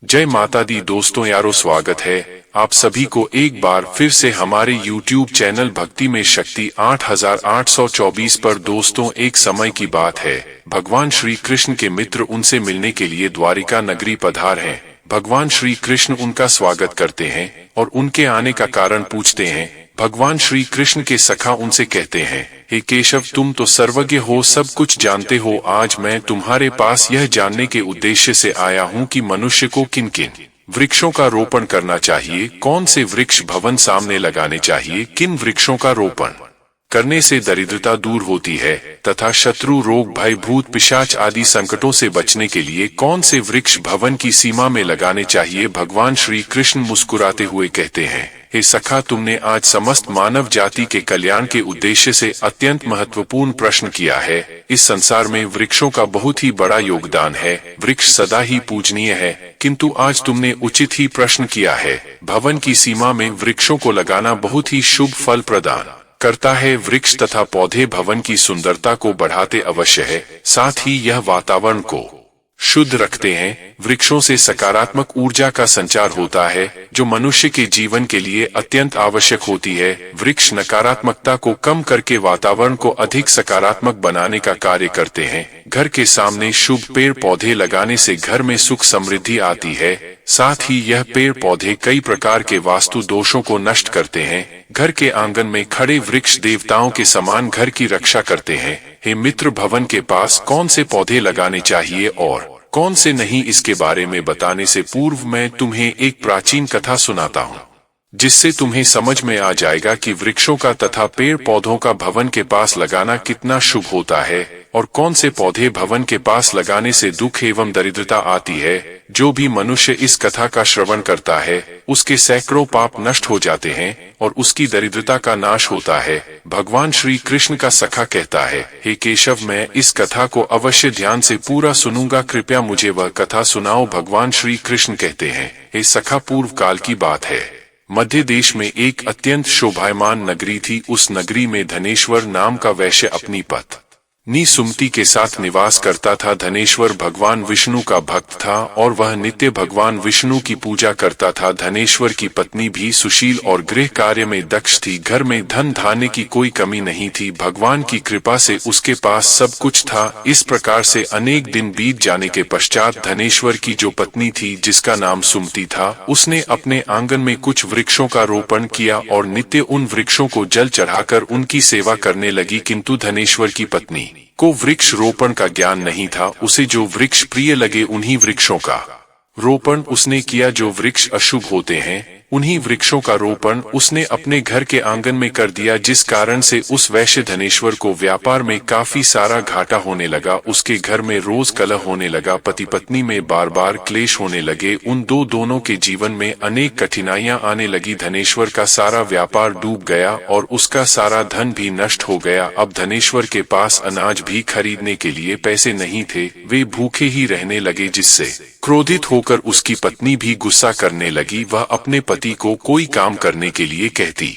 जय माता दी दोस्तों यारो, स्वागत है आप सभी को एक बार फिर से हमारे YouTube चैनल भक्ति में शक्ति 8824 पर। दोस्तों, एक समय की बात है, भगवान श्री कृष्ण के मित्र उनसे मिलने के लिए द्वारिका नगरी पधार हैं। भगवान श्री कृष्ण उनका स्वागत करते हैं और उनके आने का कारण पूछते हैं। भगवान श्री कृष्ण के सखा उनसे कहते हैं, हे केशव, तुम तो सर्वज्ञ हो, सब कुछ जानते हो। आज मैं तुम्हारे पास यह जानने के उद्देश्य से आया हूँ कि मनुष्य को किन किन वृक्षों का रोपण करना चाहिए, कौन से वृक्ष भवन सामने लगाने चाहिए, किन वृक्षों का रोपण करने से दरिद्रता दूर होती है तथा शत्रु, रोग, भय, भूत, पिशाच आदि संकटों से बचने के लिए कौन से वृक्ष भवन की सीमा में लगाने चाहिए। भगवान श्री कृष्ण मुस्कुराते हुए कहते हैं, हे सखा, तुमने आज समस्त मानव जाति के कल्याण के उद्देश्य से अत्यंत महत्वपूर्ण प्रश्न किया है। इस संसार में वृक्षों का बहुत ही बड़ा योगदान है, वृक्ष सदा ही पूजनीय है, किंतु आज तुमने उचित ही प्रश्न किया है। भवन की सीमा में वृक्षों को लगाना बहुत ही शुभ फल प्रदान करता है। वृक्ष तथा पौधे भवन की सुंदरता को बढ़ाते अवश्य है, साथ ही यह वातावरण को शुद्ध रखते हैं। वृक्षों से सकारात्मक ऊर्जा का संचार होता है, जो मनुष्य के जीवन के लिए अत्यंत आवश्यक होती है। वृक्ष नकारात्मकता को कम करके वातावरण को अधिक सकारात्मक बनाने का कार्य करते हैं। घर के सामने शुभ पेड़ पौधे लगाने से घर में सुख समृद्धि आती है। साथ ही यह पेड़ पौधे कई प्रकार के वास्तु दोषों को नष्ट करते हैं। घर के आंगन में खड़े वृक्ष देवताओं के समान घर की रक्षा करते हैं। हे मित्र, भवन के पास कौन से पौधे लगाने चाहिए और कौन से नहीं, इसके बारे में बताने से पूर्व मैं तुम्हें एक प्राचीन कथा सुनाता हूँ, जिससे तुम्हें समझ में आ जाएगा कि वृक्षों का तथा पेड़ पौधों का भवन के पास लगाना कितना शुभ होता है और कौन से पौधे भवन के पास लगाने से दुख एवं दरिद्रता आती है। जो भी मनुष्य इस कथा का श्रवण करता है, उसके सैकड़ों पाप नष्ट हो जाते हैं और उसकी दरिद्रता का नाश होता है। भगवान श्री कृष्ण का सखा कहता है, हे केशव, मैं इस कथा को अवश्य ध्यान से पूरा सुनूंगा, कृपया मुझे वह कथा सुनाओ। भगवान श्री कृष्ण कहते हैं, हे सखा, पूर्व काल की बात है। मध्य देश में एक अत्यंत शोभायमान नगरी थी। उस नगरी में धनेश्वर नाम का वैश्य अपनी पत्नी सुमति के साथ निवास करता था। धनेश्वर भगवान विष्णु का भक्त था और वह नित्य भगवान विष्णु की पूजा करता था। धनेश्वर की पत्नी भी सुशील और गृह कार्य में दक्ष थी। घर में धन धान्य की कोई कमी नहीं थी। भगवान की कृपा से उसके पास सब कुछ था। इस प्रकार से अनेक दिन बीत जाने के पश्चात धनेश्वर की जो पत्नी थी, जिसका नाम सुमति था, उसने अपने आंगन में कुछ वृक्षों का रोपण किया और नित्य उन वृक्षों को जल चढ़ाकर उनकी सेवा करने लगी। किंतु धनेश्वर की पत्नी को वृक्ष रोपण का ज्ञान नहीं था। उसे जो वृक्ष प्रिय लगे उन्हीं वृक्षों का रोपण उसने किया। जो वृक्ष अशुभ होते हैं, उन्हीं वृक्षों का रोपण उसने अपने घर के आंगन में कर दिया, जिस कारण से उस वैश्य धनेश्वर को व्यापार में काफी सारा घाटा होने लगा। उसके घर में रोज कलह होने लगा, पति पत्नी में बार बार क्लेश होने लगे। उन दोनों के जीवन में अनेक कठिनाइयां आने लगी। धनेश्वर का सारा व्यापार डूब गया और उसका सारा धन भी नष्ट हो गया। अब धनेश्वर के पास अनाज भी खरीदने के लिए पैसे नहीं थे। वे भूखे ही रहने लगे, जिससे क्रोधित होकर उसकी पत्नी भी गुस्सा करने लगी। वह अपने पति को कोई काम करने के लिए कहती।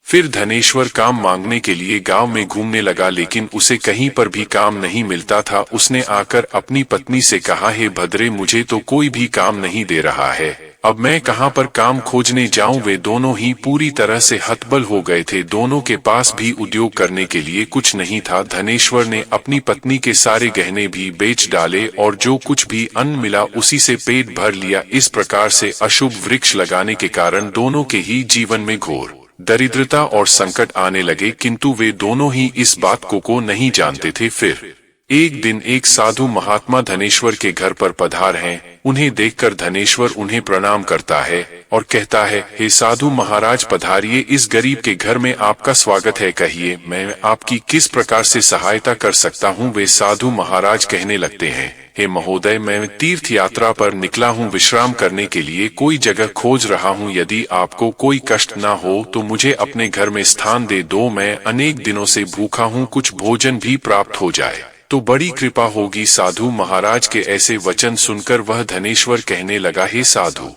फिर धनेश्वर काम मांगने के लिए गांव में घूमने लगा, लेकिन उसे कहीं पर भी काम नहीं मिलता था। उसने आकर अपनी पत्नी से कहा, हे भद्रे, मुझे तो कोई भी काम नहीं दे रहा है, अब मैं कहां पर काम खोजने जाऊं। वे दोनों ही पूरी तरह से हतबल हो गए थे। दोनों के पास भी उद्योग करने के लिए कुछ नहीं था। धनेश्वर ने अपनी पत्नी के सारे गहने भी बेच डाले और जो कुछ भी अन्न मिला उसी से पेट भर लिया। इस प्रकार से अशुभ वृक्ष लगाने के कारण दोनों के ही जीवन में घोर दरिद्रता और संकट आने लगे, किंतु वे दोनों ही इस बात को नहीं जानते थे। फिर एक दिन एक साधु महात्मा धनेश्वर के घर पर पधार हैं। उन्हें देखकर धनेश्वर उन्हें प्रणाम करता है और कहता है, हे साधु महाराज, पधारिए, इस गरीब के घर में आपका स्वागत है। कहिए, मैं आपकी किस प्रकार से सहायता कर सकता हूँ। वे साधु महाराज कहने लगते हैं, हे महोदय, मैं तीर्थ यात्रा पर निकला हूँ, विश्राम करने के लिए कोई जगह खोज रहा हूँ। यदि आपको कोई कष्ट ना हो तो मुझे अपने घर में स्थान दे दो। मैं अनेक दिनों से भूखा हूँ, कुछ भोजन भी प्राप्त हो जाए तो बड़ी कृपा होगी। साधु महाराज के ऐसे वचन सुनकर वह धनेश्वर कहने लगा, हे साधु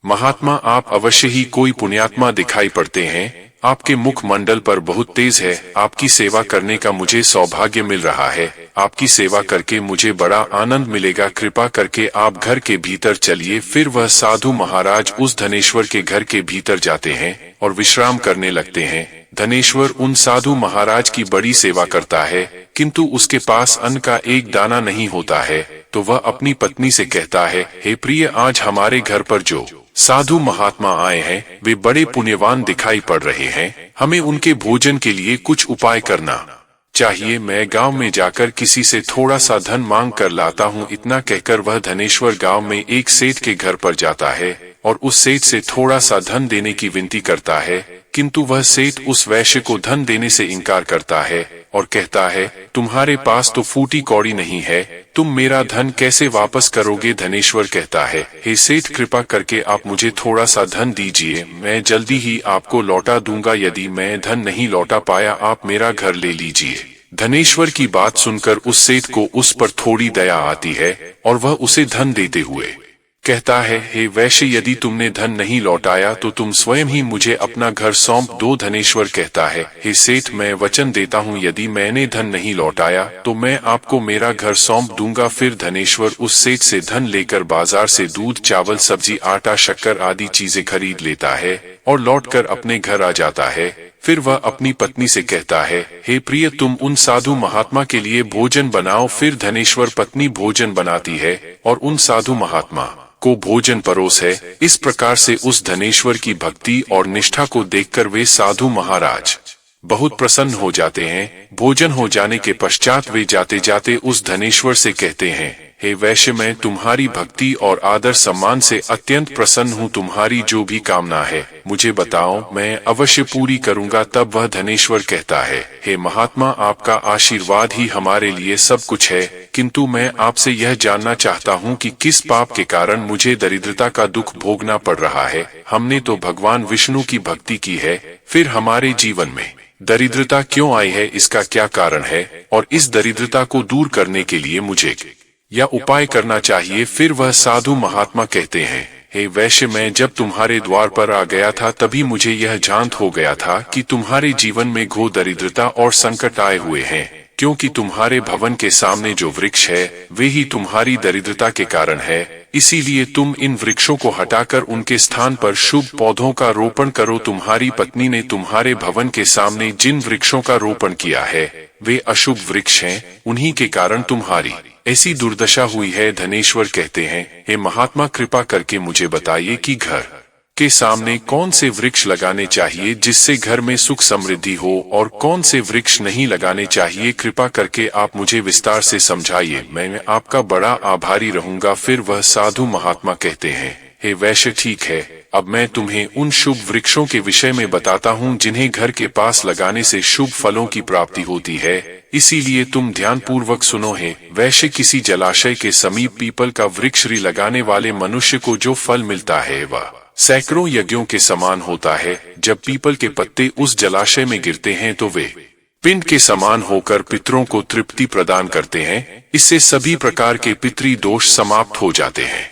महात्मा, आप अवश्य ही कोई पुण्यात्मा दिखाई पड़ते हैं। आपके मुखमंडल पर बहुत तेज है। आपकी सेवा करने का मुझे सौभाग्य मिल रहा है। आपकी सेवा करके मुझे बड़ा आनंद मिलेगा। कृपा करके आप घर के भीतर चलिए। फिर वह साधु महाराज उस धनेश्वर के घर के भीतर जाते हैं और विश्राम करने लगते हैं। धनेश्वर उन साधु महाराज की बड़ी सेवा करता है, किंतु उसके पास अन्न का एक दाना नहीं होता है। तो वह अपनी पत्नी से कहता है, हे प्रिय, आज हमारे घर पर जो साधु महात्मा आए हैं वे बड़े पुण्यवान दिखाई पड़ रहे हैं। हमें उनके भोजन के लिए कुछ उपाय करना चाहिए। मैं गांव में जाकर किसी से थोड़ा सा धन मांग कर लाता हूँ। इतना कहकर वह धनेश्वर गांव में एक सेठ के घर पर जाता है और उस सेठ से थोड़ा सा धन देने की विनती करता है, किंतु वह सेठ उस वैश्य को धन देने से इनकार करता है और कहता है, तुम्हारे पास तो फूटी कौड़ी नहीं है, तुम मेरा धन कैसे वापस करोगे? धनेश्वर कहता है, हे सेठ, कृपा करके आप मुझे थोड़ा सा धन दीजिए, मैं जल्दी ही आपको लौटा दूंगा। यदि मैं धन नहीं लौटा पाया, आप मेरा घर ले लीजिए। धनेश्वर की बात सुनकर उस सेठ को उस पर थोड़ी दया आती है और वह उसे धन देते हुए कहता है, हे वैश्य, यदि तुमने धन नहीं लौटाया तो तुम स्वयं ही मुझे अपना घर सौंप दो। धनेश्वर कहता है, हे सेठ, मैं वचन देता हूँ, यदि मैंने धन नहीं लौटाया तो मैं आपको मेरा घर सौंप दूंगा। फिर धनेश्वर उस सेठ से धन लेकर बाजार से दूध, चावल, सब्जी, आटा, शक्कर आदि चीजें खरीद लेता है और लौटकर अपने घर आ जाता है। फिर वह अपनी पत्नी से कहता है, हे प्रिय, तुम उन साधु महात्मा के लिए भोजन बनाओ। फिर धनेश्वर पत्नी भोजन बनाती है और उन साधु महात्मा को भोजन परोस है। इस प्रकार से उस धनेश्वर की भक्ति और निष्ठा को देखकर वे साधु महाराज बहुत प्रसन्न हो जाते हैं। भोजन हो जाने के पश्चात वे जाते जाते उस धनेश्वर से कहते हैं, हे वैश्य, मैं तुम्हारी भक्ति और आदर सम्मान से अत्यंत प्रसन्न हूँ। तुम्हारी जो भी कामना है मुझे बताओ, मैं अवश्य पूरी करूँगा। तब वह धनेश्वर कहता है, हे महात्मा, आपका आशीर्वाद ही हमारे लिए सब कुछ है, किंतु मैं आपसे यह जानना चाहता हूँ कि किस पाप के कारण मुझे दरिद्रता का दुख भोगना पड़ रहा है। हमने तो भगवान विष्णु की भक्ति की है, फिर हमारे जीवन में दरिद्रता क्यों आई है? इसका क्या कारण है? और इस दरिद्रता को दूर करने के लिए मुझे या उपाय करना चाहिए। फिर वह साधु महात्मा कहते हैं, हे वैश्य, मैं जब तुम्हारे द्वार पर आ गया था तभी मुझे यह जांत हो गया था कि तुम्हारे जीवन में घोर दरिद्रता और संकट आए हुए हैं, क्योंकि तुम्हारे भवन के सामने जो वृक्ष है वे ही तुम्हारी दरिद्रता के कारण है। इसीलिए तुम इन वृक्षों को हटाकर उनके स्थान पर शुभ पौधों का रोपण करो। तुम्हारी पत्नी ने तुम्हारे भवन के सामने जिन वृक्षों का रोपण किया है वे अशुभ वृक्ष हैं, उन्हीं के कारण तुम्हारी ऐसी दुर्दशा हुई है। धनेश्वर कहते हैं, हे महात्मा, कृपा करके मुझे बताइए कि घर के सामने कौन से वृक्ष लगाने चाहिए जिससे घर में सुख समृद्धि हो और कौन से वृक्ष नहीं लगाने चाहिए। कृपा करके आप मुझे विस्तार से समझाइए, मैं आपका बड़ा आभारी रहूंगा। फिर वह साधु महात्मा कहते हैं, हे वैश्य, ठीक है, अब मैं तुम्हें उन शुभ वृक्षों के विषय में बताता हूँ जिन्हें घर के पास लगाने से शुभ फलों की प्राप्ति होती है। इसीलिए तुम ध्यान पूर्वक सुनो। है वैश्य, किसी जलाशय के समीप पीपल का वृक्ष लगाने वाले मनुष्य को जो फल मिलता है वह सैकड़ों यज्ञों के समान होता है। जब पीपल के पत्ते उस जलाशय में गिरते हैं तो वे पिंड के समान होकर पितरों को तृप्ति प्रदान करते हैं। इससे सभी प्रकार के पितरी दोष समाप्त हो जाते हैं।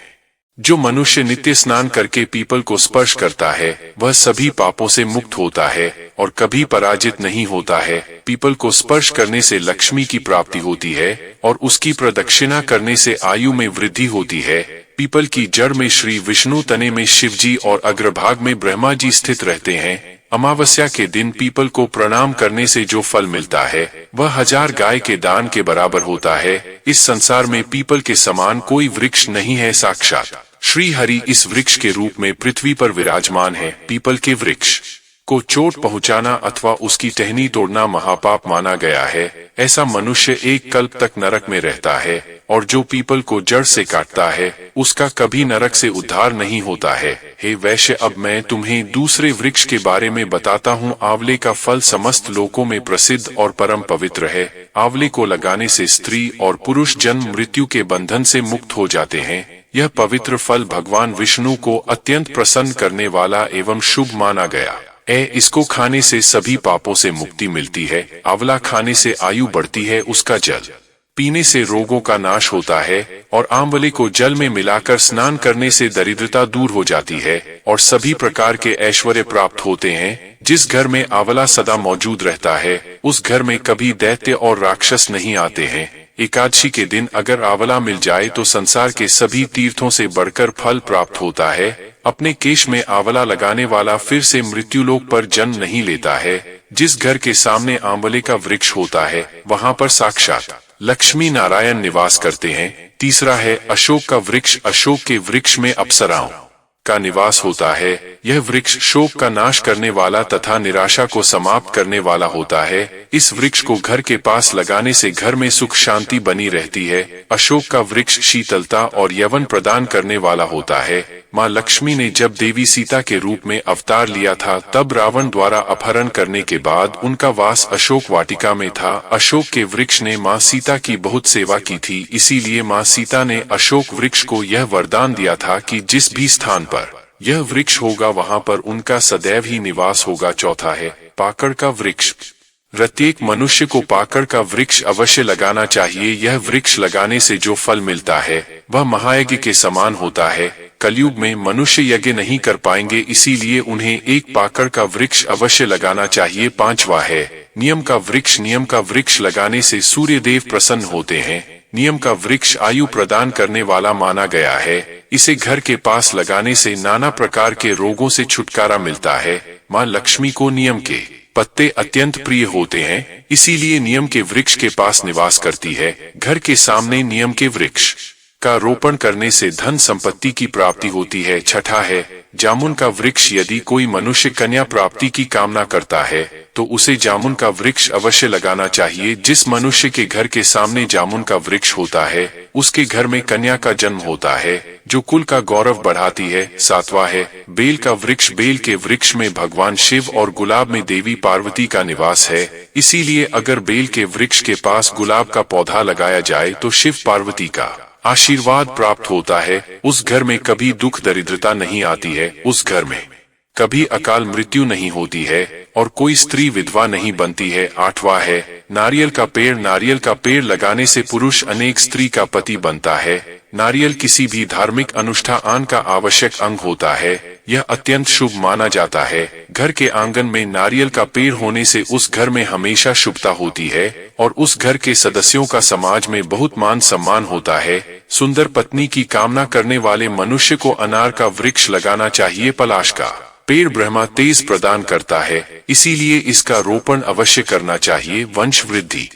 जो मनुष्य नित्य स्नान करके पीपल को स्पर्श करता है वह सभी पापों से मुक्त होता है और कभी पराजित नहीं होता है। पीपल को स्पर्श करने से लक्ष्मी की प्राप्ति होती है और उसकी प्रदक्षिणा करने से आयु में वृद्धि होती है। पीपल की जड़ में श्री विष्णु, तने में शिवजी और अग्रभाग में ब्रह्मा जी स्थित रहते हैं। अमावस्या के दिन पीपल को प्रणाम करने से जो फल मिलता है वह 1000 गाय के दान के बराबर होता है। इस संसार में पीपल के समान कोई वृक्ष नहीं है। साक्षात श्री हरि इस वृक्ष के रूप में पृथ्वी पर विराजमान है। पीपल के वृक्ष को चोट पहुंचाना अथवा उसकी टहनी तोड़ना महापाप माना गया है। ऐसा मनुष्य एक कल्प तक नरक में रहता है और जो पीपल को जड़ से काटता है उसका कभी नरक से उद्धार नहीं होता है। हे वैश्य, अब मैं तुम्हें दूसरे वृक्ष के बारे में बताता हूँ। आंवले का फल समस्त लोकों में प्रसिद्ध और परम पवित्र है। आंवले को लगाने से स्त्री और पुरुष जन्म मृत्यु के बंधन से मुक्त हो जाते हैं। यह पवित्र फल भगवान विष्णु को अत्यंत प्रसन्न करने वाला एवं शुभ माना गया। इसको खाने से सभी पापों से मुक्ति मिलती है। आंवला खाने से आयु बढ़ती है। उसका जल पीने से रोगों का नाश होता है और आंवले को जल में मिलाकर स्नान करने से दरिद्रता दूर हो जाती है और सभी प्रकार के ऐश्वर्य प्राप्त होते हैं। जिस घर में आंवला सदा मौजूद रहता है उस घर में कभी दैत्य और राक्षस नहीं आते हैं। एकादशी के दिन अगर आंवला मिल जाए तो संसार के सभी तीर्थों से बढ़कर फल प्राप्त होता है। अपने केश में आंवला लगाने वाला फिर से मृत्युलोक पर जन्म नहीं लेता है। जिस घर के सामने आंवले का वृक्ष होता है वहां पर साक्षात लक्ष्मी नारायण निवास करते हैं। तीसरा है अशोक का वृक्ष। अशोक के वृक्ष में अप्सराओं का निवास होता है। यह वृक्ष शोक का नाश करने वाला तथा निराशा को समाप्त करने वाला होता है। इस वृक्ष को घर के पास लगाने से घर में सुख शांति बनी रहती है। अशोक का वृक्ष शीतलता और यवन प्रदान करने वाला होता है। माँ लक्ष्मी ने जब देवी सीता के रूप में अवतार लिया था तब रावण द्वारा अपहरण करने के बाद उनका वास अशोक वाटिका में था। अशोक के वृक्ष ने माँ सीता की बहुत सेवा की थी, इसीलिए माँ सीता ने अशोक वृक्ष को यह वरदान दिया था कि जिस भी स्थान पर यह वृक्ष होगा वहां पर उनका सदैव ही निवास होगा। चौथा है पाकड़ का वृक्ष। प्रत्येक मनुष्य को पाकड़ का वृक्ष अवश्य लगाना चाहिए। यह वृक्ष लगाने से जो फल मिलता है वह महायज्ञ के समान होता है। कलयुग में मनुष्य यज्ञ नहीं कर पाएंगे, इसीलिए उन्हें एक पाकड़ का वृक्ष अवश्य लगाना चाहिए। पांचवा है नियम का वृक्ष। नियम का वृक्ष लगाने से सूर्य देव प्रसन्न होते हैं। नियम का वृक्ष आयु प्रदान करने वाला माना गया है। इसे घर के पास लगाने से नाना प्रकार के रोगों से छुटकारा मिलता है। माँ लक्ष्मी को नियम के पत्ते अत्यंत प्रिय होते हैं, इसीलिए नियम के वृक्ष के पास निवास करती है। घर के सामने नियम के वृक्ष का रोपण करने से धन संपत्ति की प्राप्ति होती है। छठा है जामुन का वृक्ष। यदि कोई मनुष्य कन्या प्राप्ति की कामना करता है तो उसे जामुन का वृक्ष अवश्य लगाना चाहिए। जिस मनुष्य के घर के सामने जामुन का वृक्ष होता है उसके घर में कन्या का जन्म होता है जो कुल का गौरव बढ़ाती है। सातवां है बेल का वृक्ष। बेल के वृक्ष में भगवान शिव और गुलाब में देवी पार्वती का निवास है, इसीलिए अगर बेल के वृक्ष के पास गुलाब का पौधा लगाया जाए तो शिव पार्वती का आशीर्वाद प्राप्त होता है। उस घर में कभी दुख दरिद्रता नहीं आती है। उस घर में कभी अकाल मृत्यु नहीं होती है और कोई स्त्री विधवा नहीं बनती है। आठवां है नारियल का पेड़। नारियल का पेड़ लगाने से पुरुष अनेक स्त्री का पति बनता है। नारियल किसी भी धार्मिक अनुष्ठान का आवश्यक अंग होता है। यह अत्यंत शुभ माना जाता है। घर के आंगन में नारियल का पेड़ होने से उस घर में हमेशा शुभता होती है और उस घर के सदस्यों का समाज में बहुत मान सम्मान होता है। सुंदर पत्नी की कामना करने वाले मनुष्य को अनार का वृक्ष लगाना चाहिए। पलाश का पेड़ ब्रह्मा तेज प्रदान करता है, इसीलिए इसका रोपण अवश्य करना चाहिए। वंश वृद्धि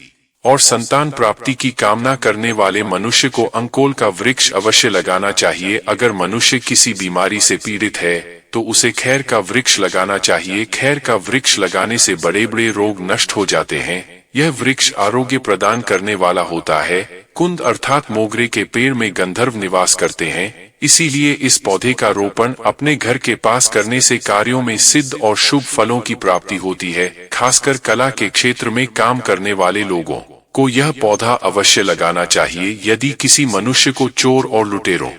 और संतान प्राप्ति की कामना करने वाले मनुष्य को अंकोल का वृक्ष अवश्य लगाना चाहिए। अगर मनुष्य किसी बीमारी से पीड़ित है तो उसे खैर का वृक्ष लगाना चाहिए। खैर का वृक्ष लगाने से बड़े बड़े रोग नष्ट हो जाते हैं। यह वृक्ष आरोग्य प्रदान करने वाला होता है। कुंद अर्थात मोगरे के पेड़ में गंधर्व निवास करते हैं, इसीलिए इस पौधे का रोपण अपने घर के पास करने से कार्यों में सिद्ध और शुभ फलों की प्राप्ति होती है। खासकर कला के क्षेत्र में काम करने वाले लोगों को यह पौधा अवश्य लगाना चाहिए। यदि किसी मनुष्य को चोर और लुटेरों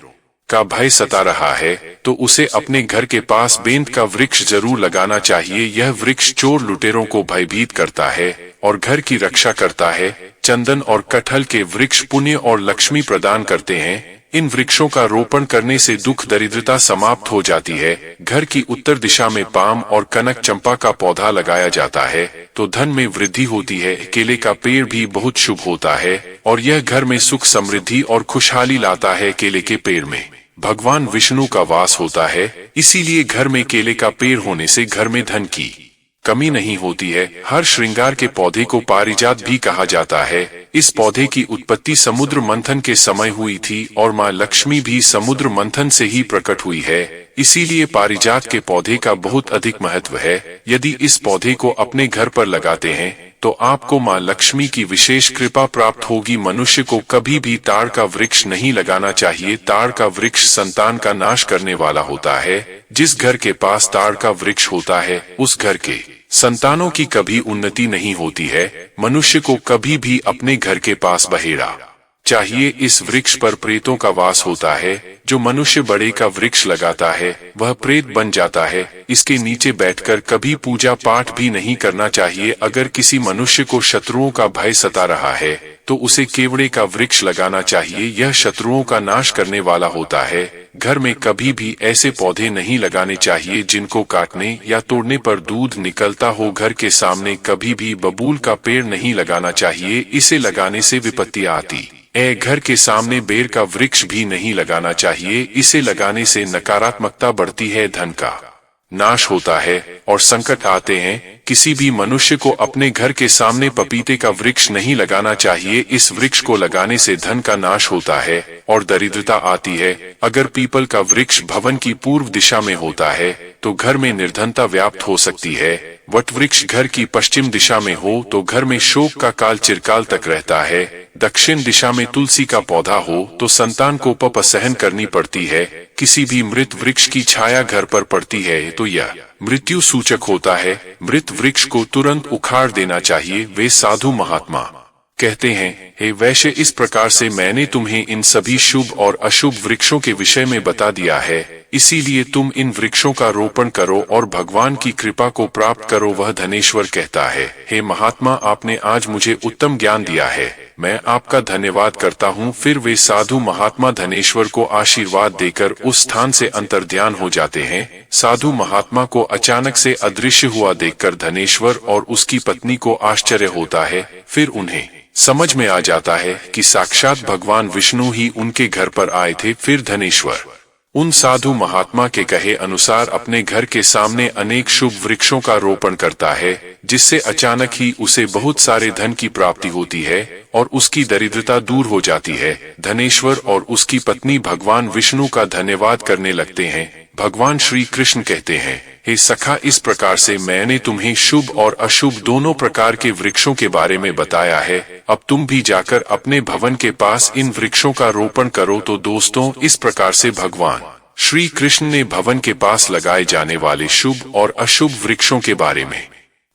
का भय सता रहा है तो उसे अपने घर के पास बेंत का वृक्ष जरूर लगाना चाहिए। यह वृक्ष चोर लुटेरों को भयभीत करता है और घर की रक्षा करता है। चंदन और कटहल के वृक्ष पुण्य और लक्ष्मी प्रदान करते हैं। इन वृक्षों का रोपण करने से दुख दरिद्रता समाप्त हो जाती है। घर की उत्तर दिशा में पाम और कनक चंपा का पौधा लगाया जाता है तो धन में वृद्धि होती है। केले का पेड़ भी बहुत शुभ होता है और यह घर में सुख समृद्धि और खुशहाली लाता है। केले के पेड़ में भगवान विष्णु का वास होता है, इसीलिए घर में केले का पेड़ होने से घर में धन की कमी नहीं होती है। हर श्रृंगार के पौधे को पारिजात भी कहा जाता है। इस पौधे की उत्पत्ति समुद्र मंथन के समय हुई थी और माँ लक्ष्मी भी समुद्र मंथन से ही प्रकट हुई है, इसीलिए पारिजात के पौधे का बहुत अधिक महत्व है। यदि इस पौधे को अपने घर पर लगाते हैं तो आपको माँ लक्ष्मी की विशेष कृपा प्राप्त होगी। मनुष्य को कभी भी ताड़ का वृक्ष नहीं लगाना चाहिए। ताड़ का वृक्ष संतान का नाश करने वाला होता है। जिस घर के पास ताड़ का वृक्ष होता है उस घर के संतानों की कभी उन्नति नहीं होती है। मनुष्य को कभी भी अपने घर के पास बहेड़ा चाहिए। इस वृक्ष पर प्रेतों का वास होता है। जो मनुष्य बड़े का वृक्ष लगाता है वह प्रेत बन जाता है। इसके नीचे बैठकर कभी पूजा पाठ भी नहीं करना चाहिए। अगर किसी मनुष्य को शत्रुओं का भय सता रहा है तो उसे केवड़े का वृक्ष लगाना चाहिए। यह शत्रुओं का नाश करने वाला होता है। घर में कभी भी ऐसे पौधे नहीं लगाने चाहिए जिनको काटने या तोड़ने पर दूध निकलता हो। घर के सामने कभी भी बबूल का पेड़ नहीं लगाना चाहिए। इसे लगाने से विपत्ति आती है। घर के सामने बेर का वृक्ष भी नहीं लगाना चाहिए। इसे लगाने से नकारात्मकता बढ़ती है, धन का नाश होता है और संकट आते हैं। किसी भी मनुष्य को अपने घर के सामने पपीते का वृक्ष नहीं लगाना चाहिए। इस वृक्ष को लगाने से धन का नाश होता है और दरिद्रता आती है। अगर पीपल का वृक्ष भवन की पूर्व दिशा में होता है तो घर में निर्धनता व्याप्त हो सकती है। वट वृक्ष घर की पश्चिम दिशा में हो तो घर में शोक का काल चिरकाल तक रहता है। दक्षिण दिशा में तुलसी का पौधा हो तो संतान को पप सहन करनी पड़ती है। किसी भी मृत वृक्ष की छाया घर पर पड़ती है तो यह मृत्यु सूचक होता है। मृत वृक्ष को तुरंत उखाड़ देना चाहिए। वे साधु महात्मा कहते हैं, हे वैश्य, इस प्रकार से मैंने तुम्हें इन सभी शुभ और अशुभ वृक्षों के विषय में बता दिया है। इसीलिए तुम इन वृक्षों का रोपण करो और भगवान की कृपा को प्राप्त करो। वह धनेश्वर कहता है, हे महात्मा, आपने आज मुझे उत्तम ज्ञान दिया है। मैं आपका धन्यवाद करता हूँ। फिर वे साधु महात्मा धनेश्वर को आशीर्वाद देकर उस स्थान से अंतर्ध्यान हो जाते हैं। साधु महात्मा को अचानक से अदृश्य हुआ देखकर धनेश्वर और उसकी पत्नी को आश्चर्य होता है। फिर उन्हें समझ में आ जाता है कि साक्षात भगवान विष्णु ही उनके घर पर आए थे। फिर धनेश्वर उन साधु महात्मा के कहे अनुसार अपने घर के सामने अनेक शुभ वृक्षों का रोपण करता है, जिससे अचानक ही उसे बहुत सारे धन की प्राप्ति होती है और उसकी दरिद्रता दूर हो जाती है। धनेश्वर और उसकी पत्नी भगवान विष्णु का धन्यवाद करने लगते हैं। भगवान श्री कृष्ण कहते हैं, हे सखा, इस प्रकार से मैंने तुम्हें शुभ और अशुभ दोनों प्रकार के वृक्षों के बारे में बताया है। अब तुम भी जाकर अपने भवन के पास इन वृक्षों का रोपण करो। तो दोस्तों, इस प्रकार से भगवान श्री कृष्ण ने भवन के पास लगाए जाने वाले शुभ और अशुभ वृक्षों के बारे में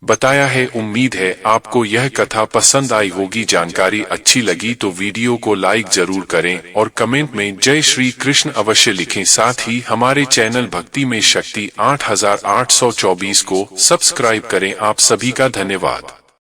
बताया है। उम्मीद है आपको यह कथा पसंद आई होगी। जानकारी अच्छी लगी तो वीडियो को लाइक जरूर करें और कमेंट में जय श्री कृष्ण अवश्य लिखें। साथ ही हमारे चैनल भक्ति में शक्ति 8824 को सब्सक्राइब करें। आप सभी का धन्यवाद।